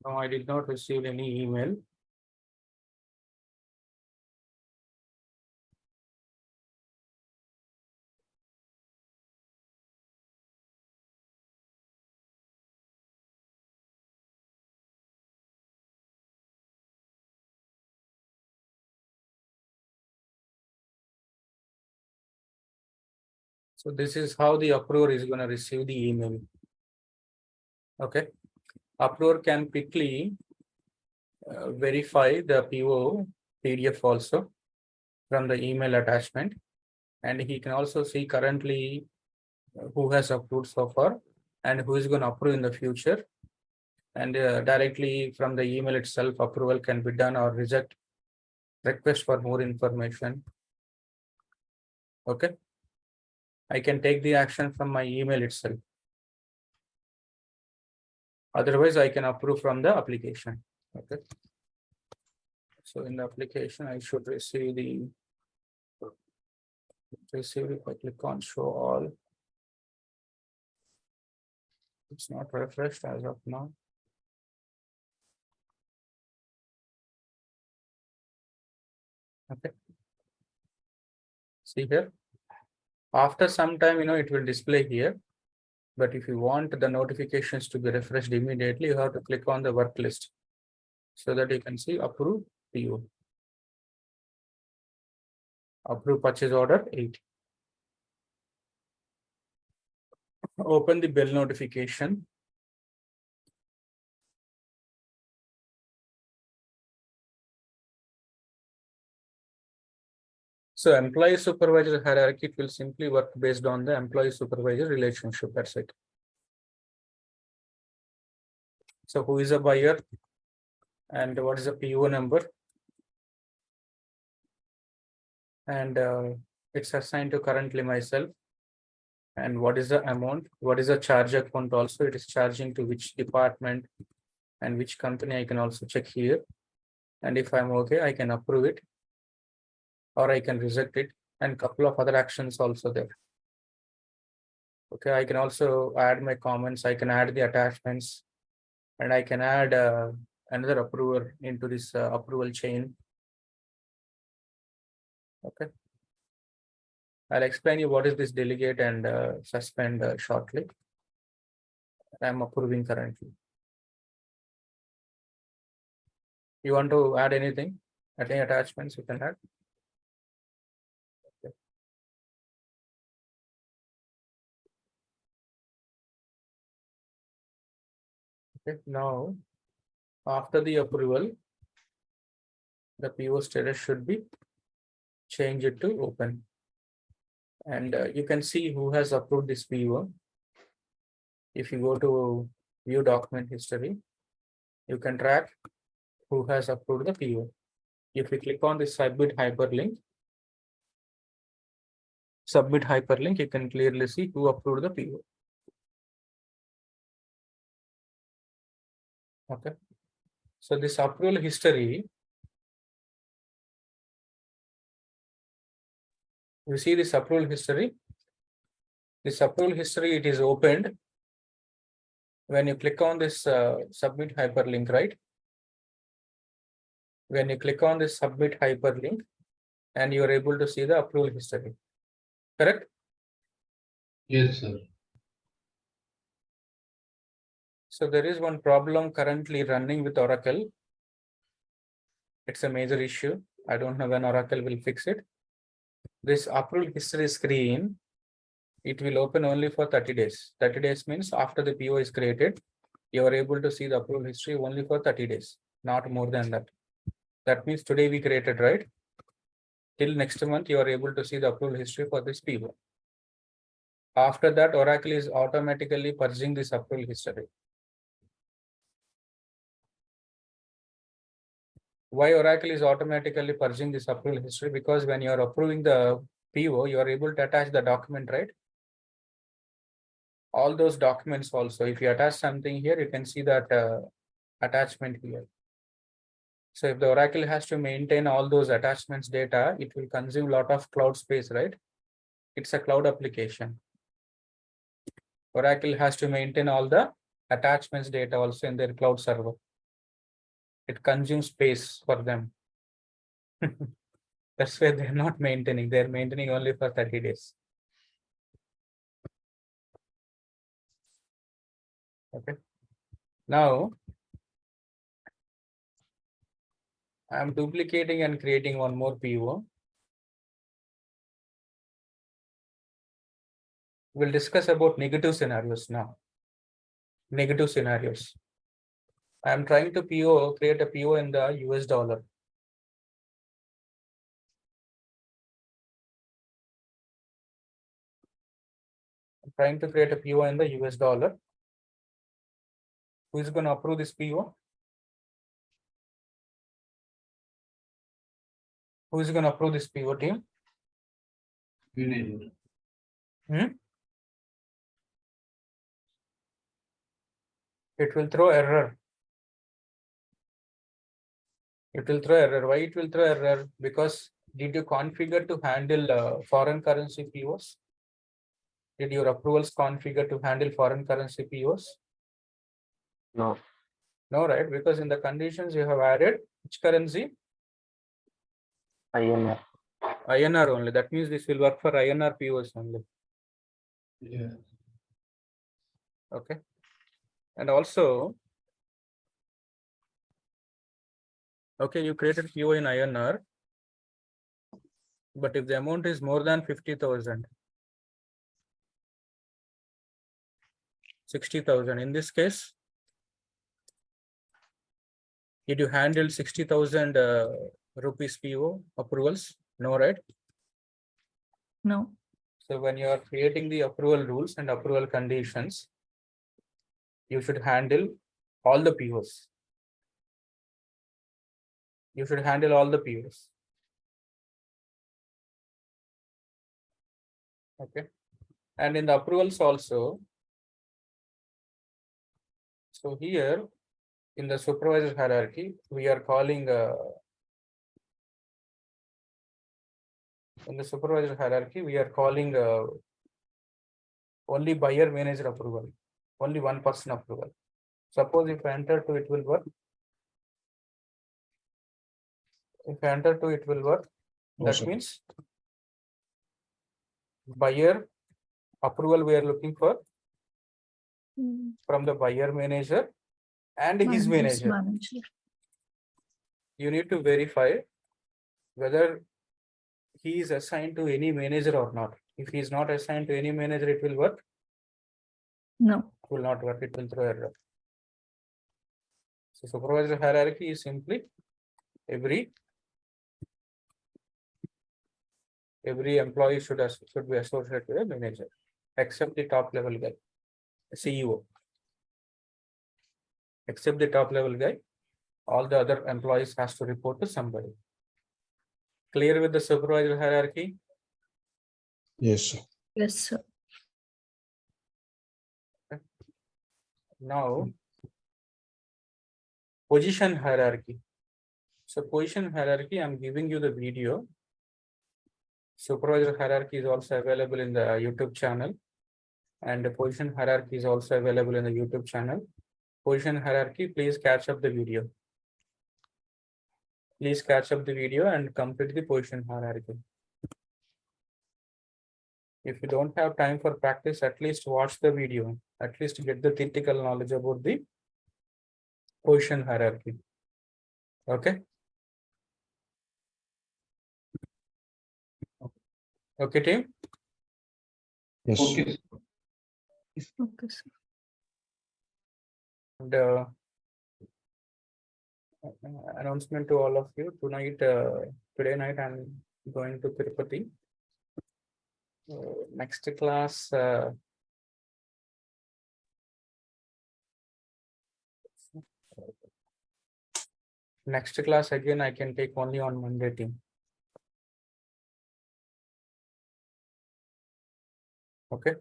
No, I did not receive any email. So this is how the approver is going to receive the email. Okay. Approver can quickly verify the PO PDF also from the email attachment. And he can also see currently who has approved so far and who is going to approve in the future. And directly from the email itself, approval can be done or reject, request for more information. Okay. I can take the action from my email itself. Otherwise, I can approve from the application. Okay. So in the application, I should receive if I click on show all. It's not refreshed as of now. Okay. See here. After some time, it will display here. But if you want the notifications to be refreshed immediately, you have to click on the work list so that you can see approve PO. Approve purchase order 8. Open the bill notification. So employee supervisor hierarchy will simply work based on the employee supervisor relationship. That's it. So who is a buyer and what is the PO number? And it's assigned to currently myself. And what is the amount? What is the charge account also? It is charging to which department and which company I can also check here. And if I'm okay, I can approve it or I can reject it, and couple of other actions also there. Okay, I can also add my comments. I can add the attachments and I can add another approver into this approval chain. Okay. I'll explain you what is this delegate and suspend shortly. I'm approving currently. You want to add anything? Any attachments you can add? Okay. Okay. Now, after the approval, the PO status should be changed to open. And you can see who has approved this PO. If you go to view document history, you can track who has approved the PO. If you click on the submit hyperlink, you can clearly see who approved the PO. Okay. So this approval history, you see this approval history. This approval history, it is opened when you click on this submit hyperlink, right? When you click on this submit hyperlink and you are able to see the approval history, correct? Yes, sir. So there is one problem currently running with Oracle. It's a major issue. I don't know when Oracle will fix it. This approval history screen, it will open only for 30 days. 30 days means after the PO is created, you are able to see the approval history only for 30 days, not more than that. That means today we created, right? Till next month, you are able to see the approval history for this PO. After that, Oracle is automatically purging this approval history. Why Oracle is automatically purging this approval history? Because when you are approving the PO, you are able to attach the document, right? All those documents also. If you attach something here, you can see that attachment here. So if the Oracle has to maintain all those attachments data, it will consume a lot of cloud space, right? It's a cloud application. Oracle has to maintain all the attachments data also in their cloud server. It consumes space for them. That's why they're not maintaining. They're maintaining only for 30 days. Okay. Now, I'm duplicating and creating one more PO. We'll discuss about negative scenarios now. Negative scenarios. I'm trying to create a PO in the US dollar. I'm trying to create a PO in the US dollar. Who is going to approve this PO? Who is going to approve this PO, team? Manager. It will throw error. It will throw error. Why it will throw error? Because did you configure to handle foreign currency POs? Did your approvals configure to handle foreign currency POs? No. No, right? Because in the conditions you have added which currency? INR. INR only. That means this will work for INR POs only. Yeah. Okay. And also, okay, you created PO in INR, but if the amount is more than 50,000, 60,000, in this case, did you handle 60,000 rupees PO approvals? No, right? No. So when you are creating the approval rules and approval conditions, you should handle all the POs. You should handle all the POs. Okay. And in the approvals also, so here in the supervisor hierarchy, we are calling in the supervisor hierarchy, we are calling only buyer manager approval, only one person approval. Suppose if I enter to it will work. If I enter to it will work, No, that sir. means buyer approval we are looking for from the buyer manager and his manager. You need to verify whether he is assigned to any manager or not. If he is not assigned to any manager, it will work. No. It will not work. It will throw error. So supervisor hierarchy is simply every employee should be associated with a manager, except the top level guy, CEO. Except the top level guy, all the other employees has to report to somebody. Clear with the supervisor hierarchy? Yes, sir. Yes, sir. Now, position hierarchy. So position hierarchy, I'm giving you the video. Supervisor hierarchy is also available in the YouTube channel, and the position hierarchy is also available in the YouTube channel. Position hierarchy, please catch up the video. Please catch up the video and complete the position hierarchy. If you don't have time for practice, at least watch the video. At least get the theoretical knowledge about the position hierarchy. Okay. Okay, team. Yes. Okay. Okay, sir. And announcement to all of you tonight. Today night I'm going to Tirupati. Next class. Next class again, I can take only on Monday team. Okay.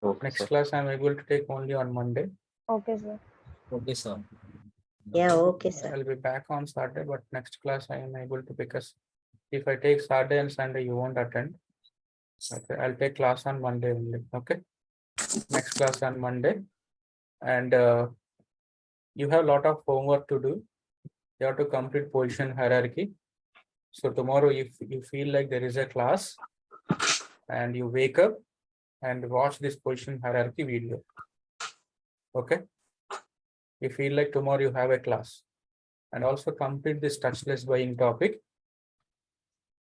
Okay, Next sir. class I'm able to take only on Monday. Okay, sir. Okay, sir. Yeah, okay, sir. I'll be back on Saturday, but next class I am able to, because if I take Saturday and Sunday, you won't attend. Okay, I'll take class on Monday only. Okay. Next class on Monday. And you have a lot of homework to do. You have to complete position hierarchy. So tomorrow, if you feel like there is a class and you wake up and watch this position hierarchy video. Okay. You feel like tomorrow you have a class, and also complete this touchless buying topic.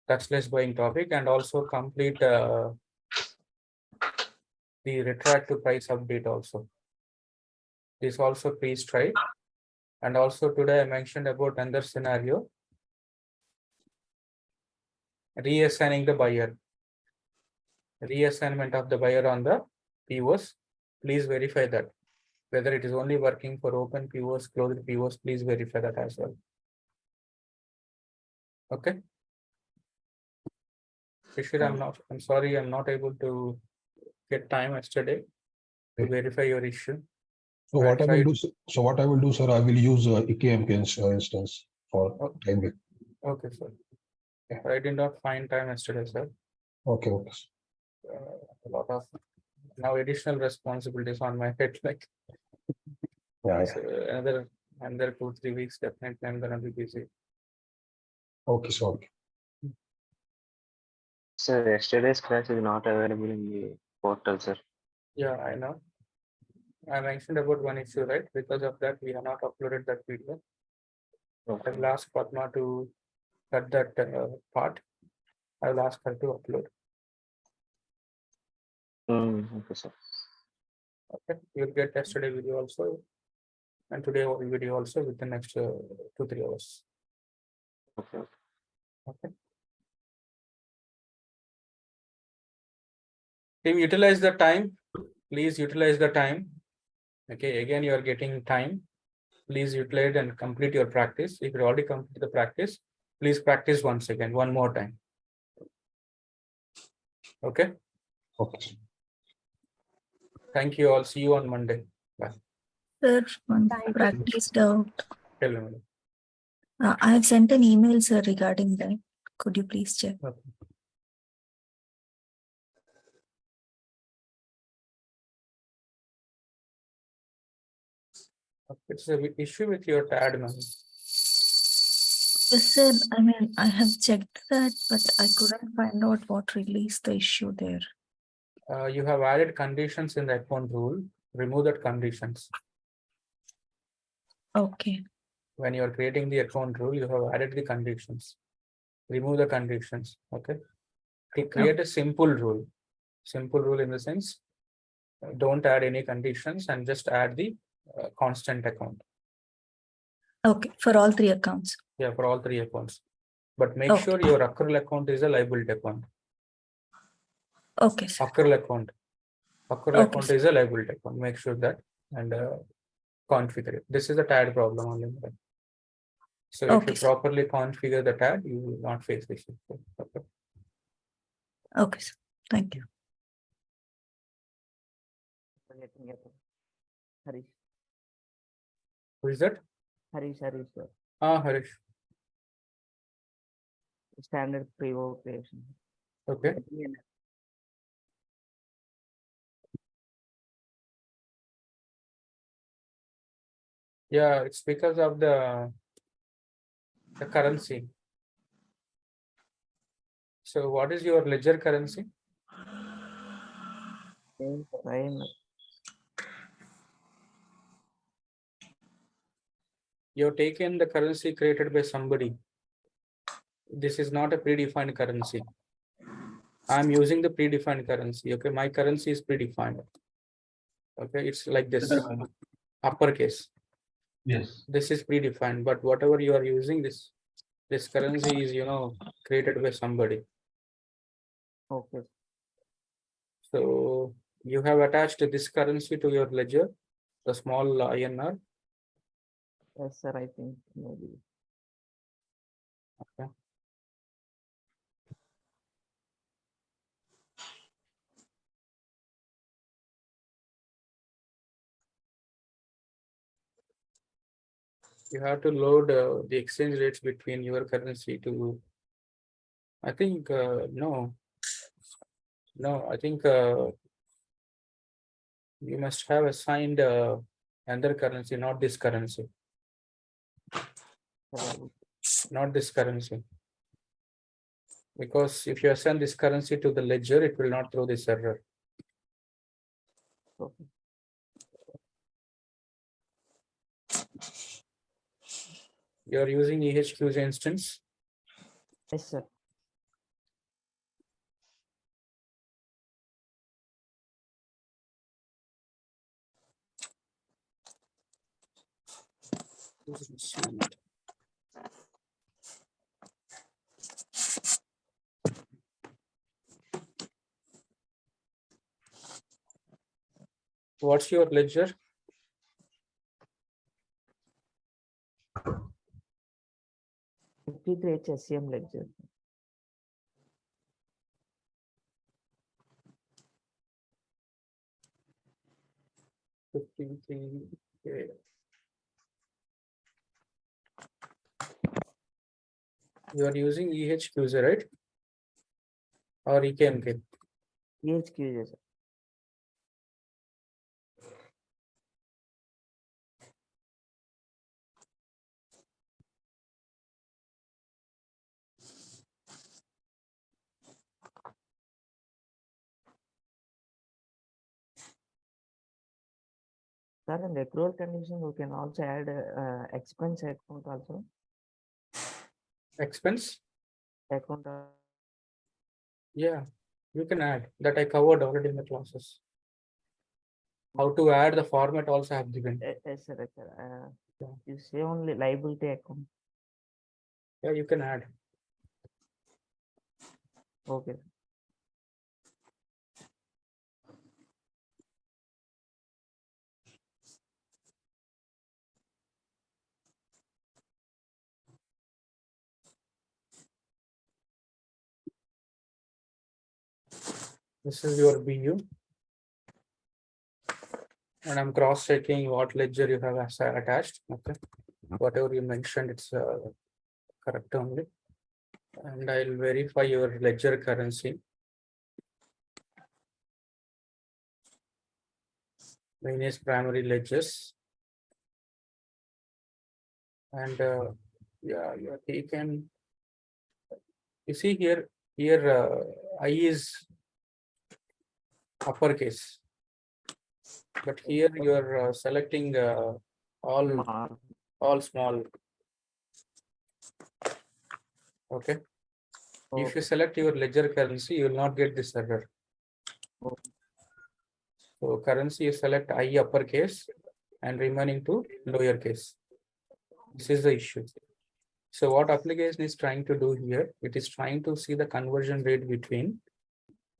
And also complete the retroactive price update also. This also please try. And also today I mentioned about another scenario. Reassigning the buyer. Reassignment of the buyer on the POs. Please verify that. Whether it is only working for open POs, closed POs, please verify that as well. Okay. Shishir, I'm sorry, I'm not able to get time yesterday to verify your issue. So what I will do, sir, I will use EKMK instance for time being. Okay, sir. I did not find time yesterday, sir. Okay. A lot of now additional responsibilities on my head. Like Yeah. so another 2-3 weeks, definitely I'm gonna be busy. Okay, sir. Sir, yesterday's class is not available in the portal, sir. Yeah, I know. I mentioned about one issue, right? Because of that, we have not uploaded that video. Okay. I'll ask Padma to cut that part. I'll ask her to upload. Okay, sir. Okay, you'll get yesterday video also, and today video also within the next 2-3 hours. Okay. Okay. Team, utilize the time. Please utilize the time. Okay, again, you are getting time. Please utilize and complete your practice. If you already completed the practice, please practice once again, one more time. Okay. Okay. Thank you all. See you on Monday. Bye. Sir, one Thank you. practice doubt. Tell me. I have sent an email, sir, regarding that. Could you please check? Okay. It's an issue with your TAD, man. Yes, sir. I mean, I have checked that, but I couldn't find out what released the issue there. You have added conditions in the account rule. Remove that conditions. Okay. When you are creating the account rule, you have added the conditions. Remove the conditions. Okay. Create a simple rule. Simple rule in the sense, don't add any conditions and just add the constant account. Okay, for all 3 accounts. Yeah, for all 3 accounts. But make Okay. sure your accrual account is a liability account. Okay, sir. Accrual account. Accrual Okay, account sir. is a liability account. Make sure that and configure it. This is the TAD problem only. So if Okay, you sir. properly configure the TAD, you will not face this issue. Okay. Okay, sir. Thank you. Harish, Who is that? Harish, sir. Harish. Standard pre-work creation. Okay. Yeah, it's because of the currency. So what is your ledger currency? You've taken the currency created by somebody. This is not a predefined currency. I'm using the predefined currency. Okay, my currency is predefined. Okay, it's like this, uppercase. Yes. This is predefined, but whatever you are using, this This currency is, created by somebody. Okay. So you have attached this currency to your ledger, the small INR. Yes, sir. I think maybe. Okay. You have to load the exchange rates between your currency to, I think, no, I think you must have assigned another currency, not this currency, not this currency. Because if you assign this currency to the ledger, it will not throw this error. Okay. You are using EHQJ instance. Yes, sir. What's your ledger? 53 SCM ledger. Okay. You are using EHQJ, right? Or EKMK? EHQ, sir. Sir, in the accrual condition, we can also add expense account also. Expense? Account. Yeah, you can add that. I covered already in the classes. How to add the format also have given. Yes, sir. Yes, sir. Yeah. You say only liability account. Yeah, you can add. Okay. This is your BU. And I'm cross-checking what ledger you have attached. Okay. Whatever you mentioned, it's correct only. And I'll verify your ledger currency. Various primary ledgers. And yeah, you have taken. You see here, I is uppercase. But here you are selecting all small. Okay. If you select your ledger currency, you will not get this error. So currency you select I uppercase and remaining to lowercase. This is the issue. So what application is trying to do here? It is trying to see the conversion rate between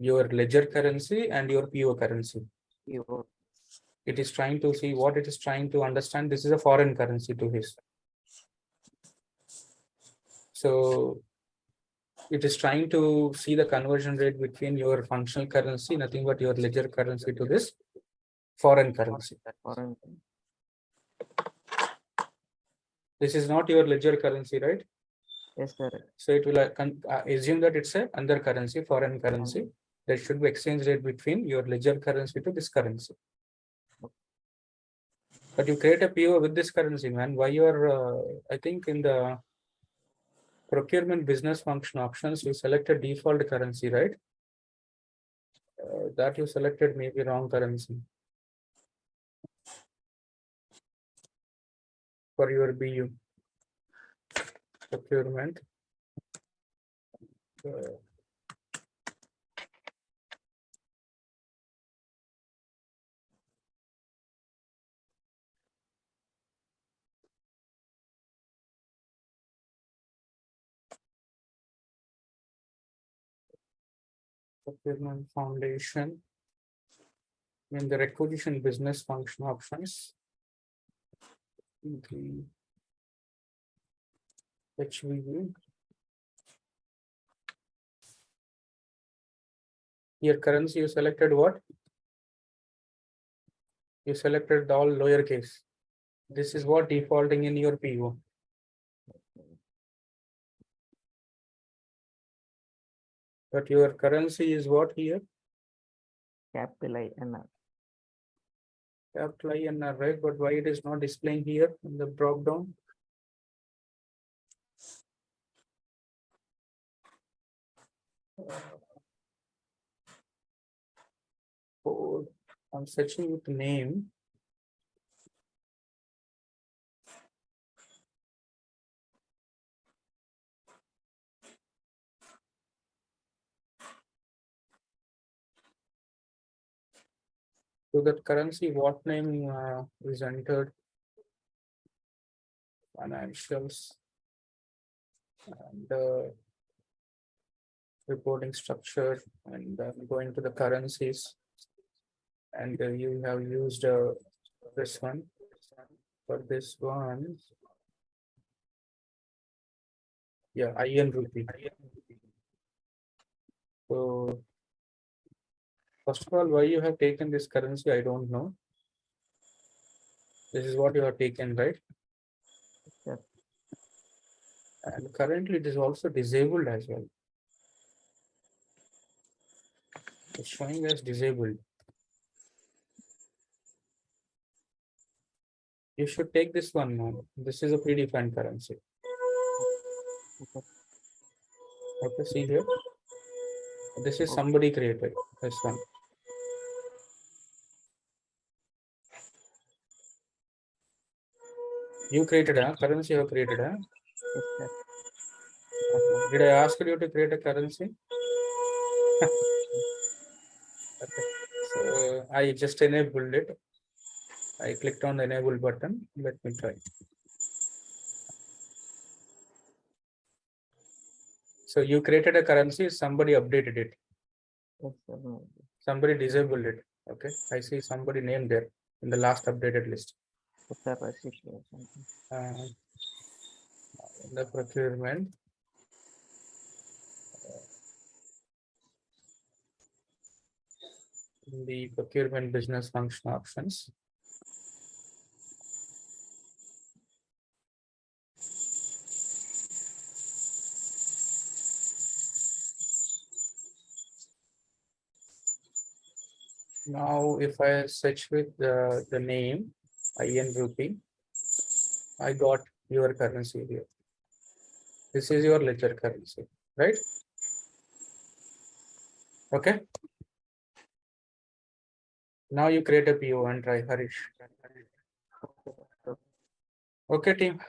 your ledger currency and your PO currency. It is trying to see what it is trying to understand. This is a foreign currency to his. So it is trying to see the conversion rate between your functional currency, nothing but your ledger currency, to this foreign currency. This is not your ledger currency, right? Yes, sir. So it will assume that it's a under currency, foreign currency. There should be exchange rate between your ledger currency to this currency. But you create a PO with this currency, man. Why you're, I think in the procurement business function options, you selected default currency, right? That you selected maybe wrong currency for your BU procurement. procurement foundation. In the requisition business function options. The HVU. Here currency you selected what? You selected all lowercase. This is what defaulting in your PO. But your currency is what here? Capital INR. Capital INR, right? But why it is not displaying here in the drop down? Oh, I'm searching with name. So that currency, what name is entered? Financials and reporting structure, and going to the currencies, and you have used this one. For this one, yeah, IN rupee. So first of all, why you have taken this currency, I don't know. This is what you have taken, right? Yes. And currently it is also disabled as well. It's showing as disabled. You should take this one now. This is a predefined currency. Okay, see here. This is somebody created. This one. You created a currency. You have created a. Yes, sir. Did I ask you to create a currency? Okay. So I just enabled it. I clicked on the enable button. Let me try. So you created a currency. Somebody updated it. Yes, sir. Somebody disabled it. Okay. I see somebody named there in the last updated list. In the procurement. In the procurement business function options. Now, if I search with the name IN rupee, I got your currency here. This is your ledger currency, right? Okay. Now you create a PO and try, Harish. Okay, team.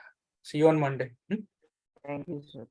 See you on Monday. Thank you, sir.